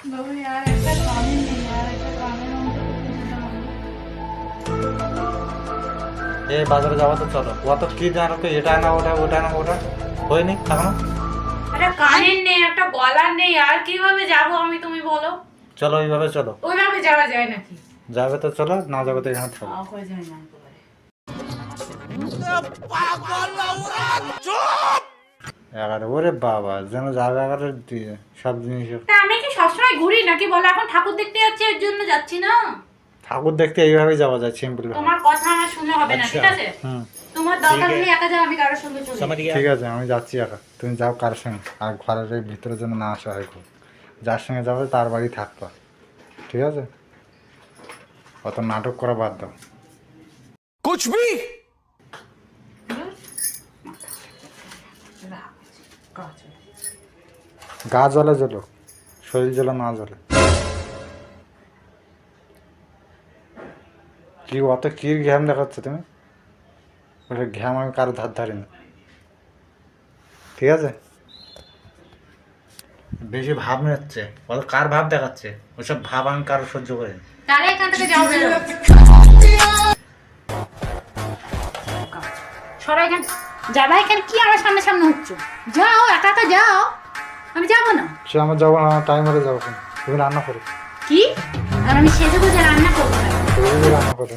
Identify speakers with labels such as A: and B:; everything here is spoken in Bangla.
A: বাবু यार একটা কামই নেই यार একটা কামের মধ্যে
B: এ বাজারে যাওয়া তো চলো, কত কি জানো তো, এটা না ওটা, ওটা না ওটা, হয়নি এখনো।
A: একটা কানের নেই একটা গলার নেই আর কিভাবে যাবো আমি, তুমি বলো।
B: চলো এইভাবে চলো।
A: ওইভাবে যাওয়া যায় নাকি?
B: যাবে তো চলো, না যাবে তো এখানে থাকো।
A: হয়ে যায় না একেবারে।
B: এগারো, ওরে বাবা যেন যাবে এগারো দিয়ে সব জিনিস।
A: তা আমি কি সবসময় ঘুরি নাকি বলো? এখন ঠাকুর দেখতে যাচ্ছি এর জন্য যাচ্ছি না।
B: ঠাকুর দেখতে এইভাবেই যাওয়া যায়, সিম্পল।
A: তোমার কথা আমার শুনে হবে না, ঠিক আছে?
B: হুম
A: তোমার দরকার হলে একা যাও, আমি কারোর সঙ্গে চলে যাই।
B: ঠিক আছে, আমি যাচ্ছি একা, তুমি যাও কার সঙ্গে। আর ঘরের এই ভিতরে যেন না আসা হয় খুব, যার সঙ্গে যাবে তার বাড়ি থাকবা, ঠিক আছে? অত নাটক করা বাদ দাও।
C: कुछ भी
B: গা জ্বলে জ্বলো, শরীর জ্বলে না জ্বলে। কি অত কির ঘ্যাম দেখাচ্ছে তুমি? ওটা ঘ্যাম আমি কারো ধার ধারি না, ঠিক আছে? বেশি ভাব নিচ্ছে, অত কার ভাব দেখাচ্ছে? ওইসব ভাব আমি কারো সহ্য করি না।
A: তাহলে এখান থেকে যাও, বেরো। সরাই এখান যাবা, এখানে কি আমার সামনে সামনে হচ্ছে? যাও, একা একা যাও, আমি যাবো না।
B: সে আমার যাবো, আমার টাইম হলে যাবো, তুমি রান্না করো।
A: কি? আর আমি সেজে গুজে রান্না করবো না।
B: তুমি রান্না করো।